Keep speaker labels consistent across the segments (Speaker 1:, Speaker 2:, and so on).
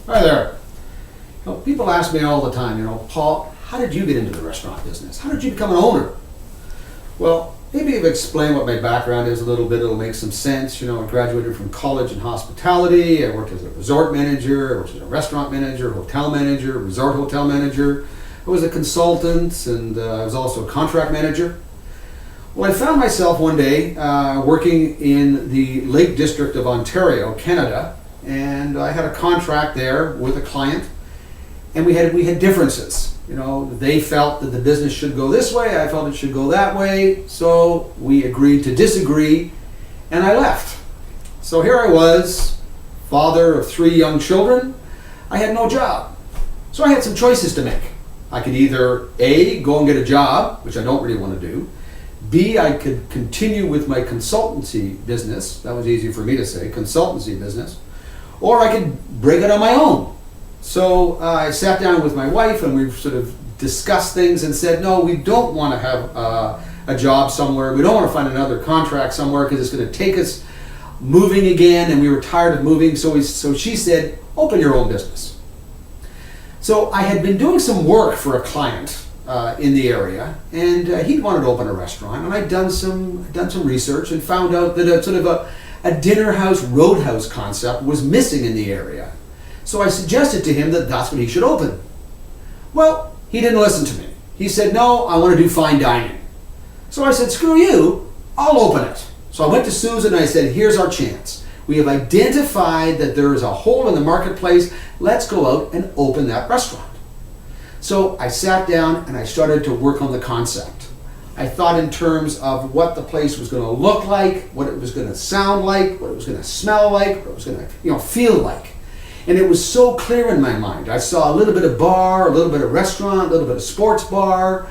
Speaker 1: Hi there. People ask me all the time, Paul, how did you get into the restaurant business? How did you become an owner? Well, maybe if I explain what my background is a little bit, it'll make some sense. I graduated from college in hospitality. I worked as a resort manager, I worked as a restaurant manager, hotel manager, resort hotel manager. I was a consultant, and I was also a contract manager. Well, I found myself one day working in the Lake District of Ontario, Canada, and I had a contract there with a client, and we had differences. They felt that the business should go this way, I felt it should go that way, so we agreed to disagree, and I left. So here I was, father of 3 young children. I had no job. So I had some choices to make. I could either A, go and get a job, which I don't really want to do. B, I could continue with my consultancy business. That was easy for me to say, consultancy business. Or I could break it on my own. So I sat down with my wife and we sort of discussed things and said, no, we don't want to have a job somewhere. We don't want to find another contract somewhere because it's going to take us moving again, and we were tired of moving. So she said, open your own business. So I had been doing some work for a client in the area, and he wanted to open a restaurant, and I'd done some research and found out that a dinner house roadhouse concept was missing in the area. So I suggested to him that that's what he should open. Well, he didn't listen to me. He said, no, I want to do fine dining. So I said, screw you, I'll open it. So I went to Susan and I said, here's our chance. We have identified that there is a hole in the marketplace. Let's go out and open that restaurant. So I sat down and I started to work on the concept. I thought in terms of what the place was going to look like, what it was going to sound like, what it was going to smell like, what it was going to feel like. And it was so clear in my mind. I saw a little bit of bar, a little bit of restaurant, a little bit of sports bar,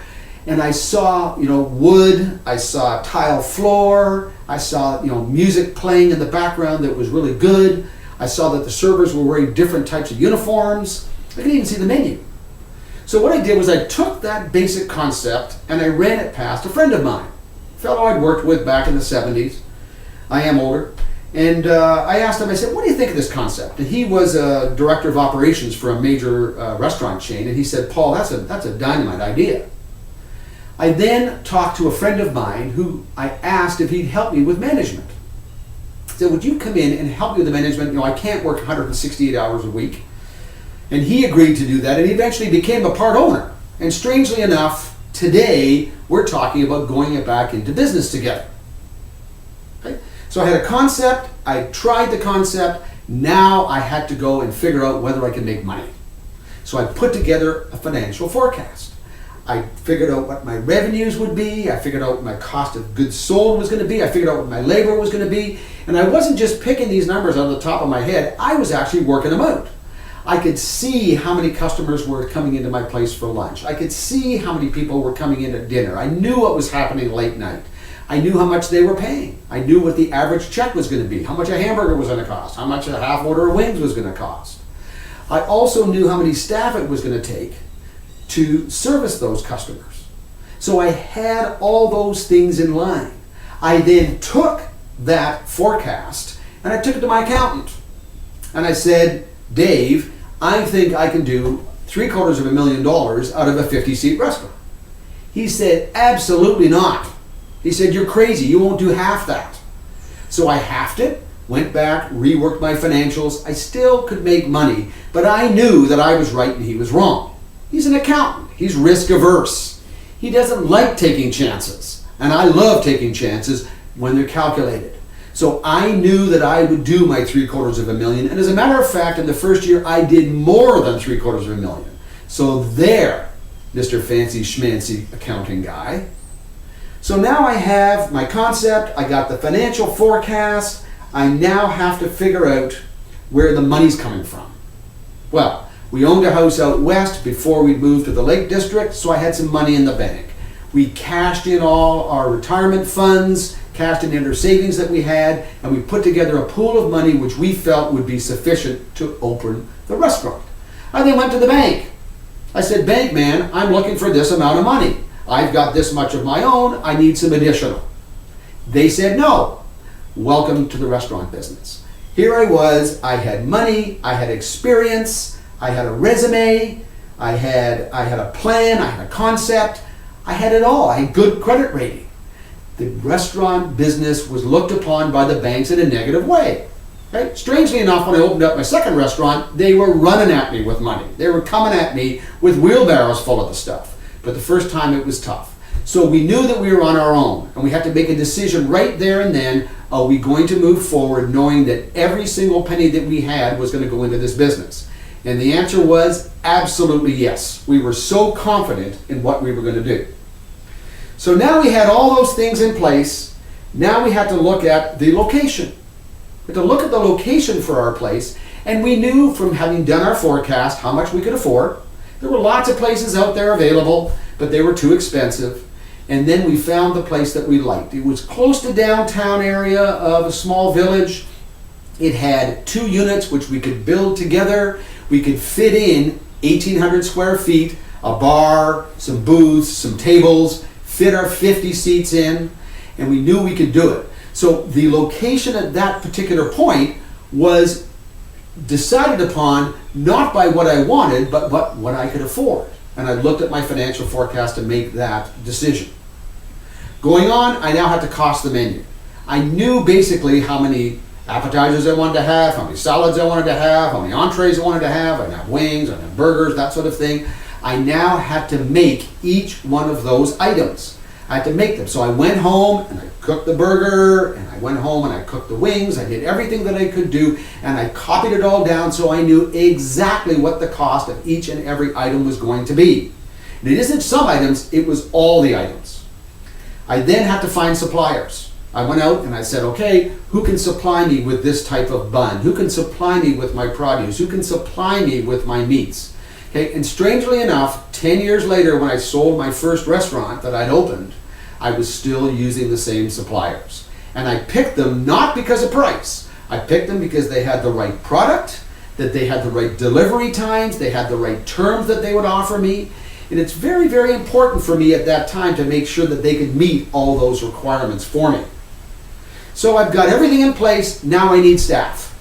Speaker 1: and I saw wood, I saw tile floor, I saw music playing in the background that was really good. I saw that the servers were wearing different types of uniforms. I could even see the menu. So what I did was I took that basic concept and I ran it past a friend of mine, a fellow I'd worked with back in the 70s. I am older. And I asked him, I said, what do you think of this concept? And he was a director of operations for a major restaurant chain, and he said, Paul, that's a dynamite idea. I then talked to a friend of mine who I asked if he'd help me with management. I said, would you come in and help me with the management? I can't work 168 hours a week. And he agreed to do that, and he eventually became a part owner. And strangely enough, today we're talking about going back into business together. Okay? So I had a concept, I tried the concept, now I had to go and figure out whether I could make money. So I put together a financial forecast. I figured out what my revenues would be, I figured out what my cost of goods sold was going to be, I figured out what my labor was going to be, and I wasn't just picking these numbers out of the top of my head, I was actually working them out. I could see how many customers were coming into my place for lunch. I could see how many people were coming in at dinner. I knew what was happening late night. I knew how much they were paying. I knew what the average check was going to be, how much a hamburger was going to cost, how much a half order of wings was going to cost. I also knew how many staff it was going to take to service those customers. So I had all those things in line. I then took that forecast and I took it to my accountant. And I said, Dave, I think I can do $750,000 out of a 50-seat restaurant. He said, absolutely not. He said, you're crazy, you won't do half that. So I halved it, went back, reworked my financials. I still could make money, but I knew that I was right and he was wrong. He's an accountant, he's risk averse. He doesn't like taking chances, and I love taking chances when they're calculated. So I knew that I would do my $750,000, and as a matter of fact, in the first year, I did more than $750,000. So there, Mr. Fancy Schmancy accounting guy. So now I have my concept, I got the financial forecast, I now have to figure out where the money's coming from. Well, we owned a house out west before we moved to the Lake District, so I had some money in the bank. We cashed in all our retirement funds, cashed in our savings that we had, and we put together a pool of money which we felt would be sufficient to open the restaurant. I then went to the bank. I said, bank man, I'm looking for this amount of money. I've got this much of my own, I need some additional. They said no. Welcome to the restaurant business. Here I was, I had money, I had experience, I had a resume, I had a plan, I had a concept, I had it all. I had good credit rating. The restaurant business was looked upon by the banks in a negative way. Right? Strangely enough, when I opened up my second restaurant, they were running at me with money. They were coming at me with wheelbarrows full of the stuff. But the first time it was tough. So we knew that we were on our own, and we had to make a decision right there and then. Are we going to move forward knowing that every single penny that we had was going to go into this business? And the answer was absolutely yes. We were so confident in what we were going to do. So now we had all those things in place. Now we had to look at the location. We had to look at the location for our place, and we knew from having done our forecast how much we could afford. There were lots of places out there available, but they were too expensive. And then we found the place that we liked. It was close to downtown area of a small village. It had 2 units which we could build together. We could fit in 1,800 square feet, a bar, some booths, some tables, fit our 50 seats in, and we knew we could do it. So the location at that particular point was decided upon not by what I wanted, but what I could afford. And I looked at my financial forecast to make that decision. Going on, I now had to cost the menu. I knew basically how many appetizers I wanted to have, how many salads I wanted to have, how many entrees I wanted to have. I'd have wings, I'd have burgers, that sort of thing. I now had to make each one of those items. I had to make them. So I went home and I cooked the burger, and I went home and I cooked the wings. I did everything that I could do, and I copied it all down so I knew exactly what the cost of each and every item was going to be. And it isn't some items, it was all the items. I then had to find suppliers. I went out and I said, okay, who can supply me with this type of bun? Who can supply me with my produce? Who can supply me with my meats? Okay, and strangely enough, 10 years later when I sold my first restaurant that I'd opened, I was still using the same suppliers. And I picked them not because of price. I picked them because they had the right product, that they had the right delivery times, they had the right terms that they would offer me. And it's very, very important for me at that time to make sure that they could meet all those requirements for me. So I've got everything in place, now I need staff.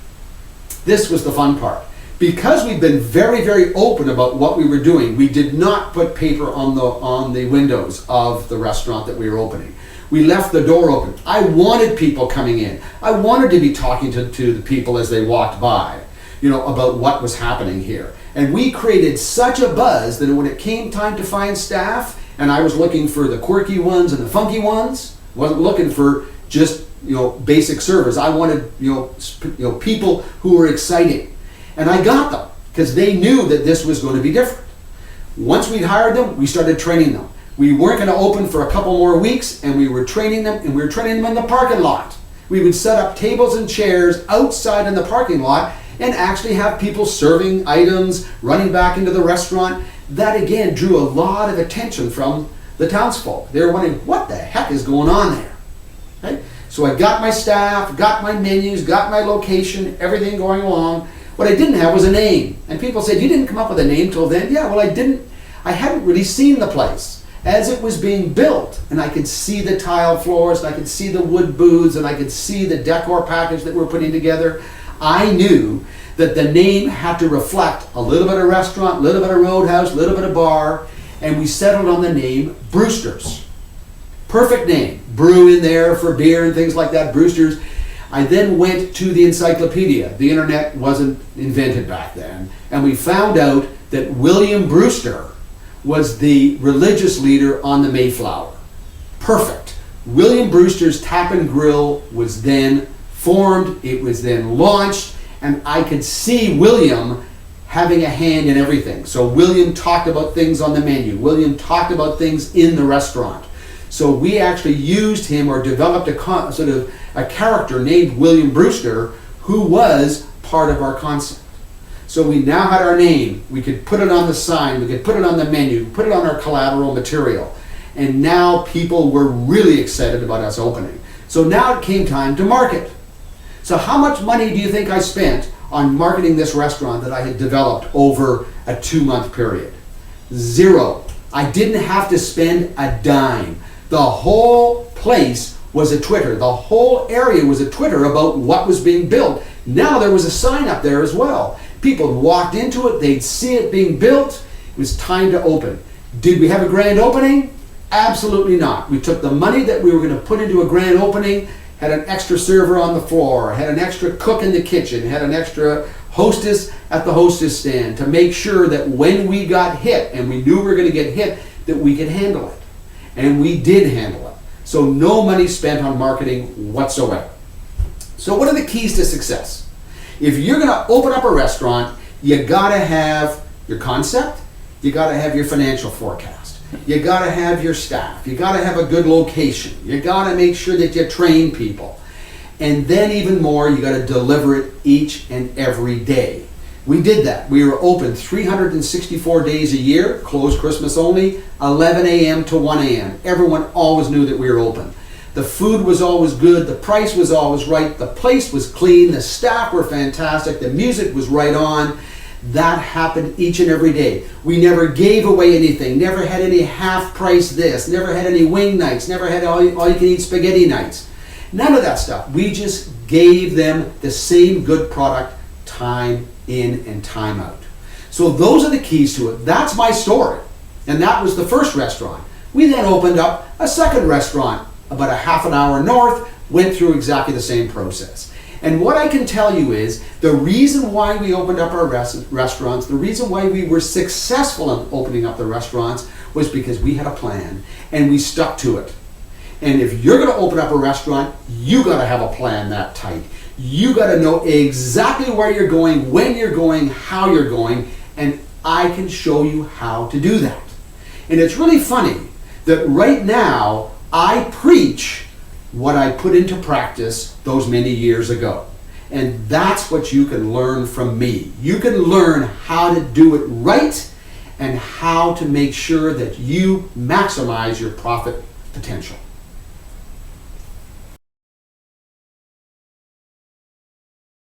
Speaker 1: This was the fun part. Because we've been very, very open about what we were doing, we did not put paper on the windows of the restaurant that we were opening. We left the door open. I wanted people coming in. I wanted to be talking to the people as they walked by, about what was happening here. And we created such a buzz that when it came time to find staff, and I was looking for the quirky ones and the funky ones, wasn't looking for just basic servers. I wanted people who were exciting, and I got them because they knew that this was going to be different. Once we'd hired them, we started training them. We weren't going to open for a couple more weeks, and we were training them, and we were training them in the parking lot. We would set up tables and chairs outside in the parking lot and actually have people serving items, running back into the restaurant. That again drew a lot of attention from the townsfolk. They were wondering, what the heck is going on there? Right? So I got my staff, got my menus, got my location, everything going along. What I didn't have was a name. And people said, you didn't come up with a name till then? Yeah, well I hadn't really seen the place. As it was being built, and I could see the tile floors, and I could see the wood booths, and I could see the decor package that we're putting together, I knew that the name had to reflect a little bit of restaurant, a little bit of roadhouse, a little bit of bar, and we settled on the name Brewster's. Perfect name. Brew in there for beer and things like that, Brewster's. I then went to the encyclopedia. The internet wasn't invented back then, and we found out that William Brewster was the religious leader on the Mayflower. Perfect. William Brewster's Tap and Grill was then formed, it was then launched, and I could see William having a hand in everything. So William talked about things on the menu. William talked about things in the restaurant. So we actually used him or developed a character named William Brewster who was part of our concept. So we now had our name. We could put it on the sign. We could put it on the menu, put it on our collateral material. And now people were really excited about us opening. So now it came time to market. So how much money do you think I spent on marketing this restaurant that I had developed over a 2-month period? Zero. I didn't have to spend a dime. The whole place was a Twitter. The whole area was a Twitter about what was being built Now there was a sign up there as well. People walked into it, they'd see it being built. It was time to open. Did we have a grand opening? Absolutely not. We took the money that we were going to put into a grand opening, had an extra server on the floor, had an extra cook in the kitchen, had an extra hostess at the hostess stand to make sure that when we got hit, and we knew we were going to get hit, that we could handle it. And we did handle it. So no money spent on marketing whatsoever. So what are the keys to success? If you're going to open up a restaurant, you got to have your concept, you got to have your financial forecast, you got to have your staff, you got to have a good location, you got to make sure that you train people, and then even more, you got to deliver it each and every day. We did that. We were open 364 days a year, closed Christmas only, 11 a.m. to 1 a.m. Everyone always knew that we were open. The food was always good, the price was always right, the place was clean, the staff were fantastic, the music was right on. That happened each and every day. We never gave away anything, never had any half price this, never had any wing nights, never had all you can eat spaghetti nights. None of that stuff. We just gave them the same good product time in and time out. So those are the keys to it. That's my story. And that was the first restaurant. We then opened up a second restaurant about a half an hour north, went through exactly the same process. And what I can tell you is the reason why we opened up our restaurants, the reason why we were successful in opening up the restaurants was because we had a plan and we stuck to it. And if you're going to open up a restaurant, you got to have a plan that tight. You got to know exactly where you're going, when you're going, how you're going, and I can show you how to do that. And it's really funny that right now I preach what I put into practice those many years ago. And that's what you can learn from me. You can learn how to do it right and how to make sure that you maximize your profit potential.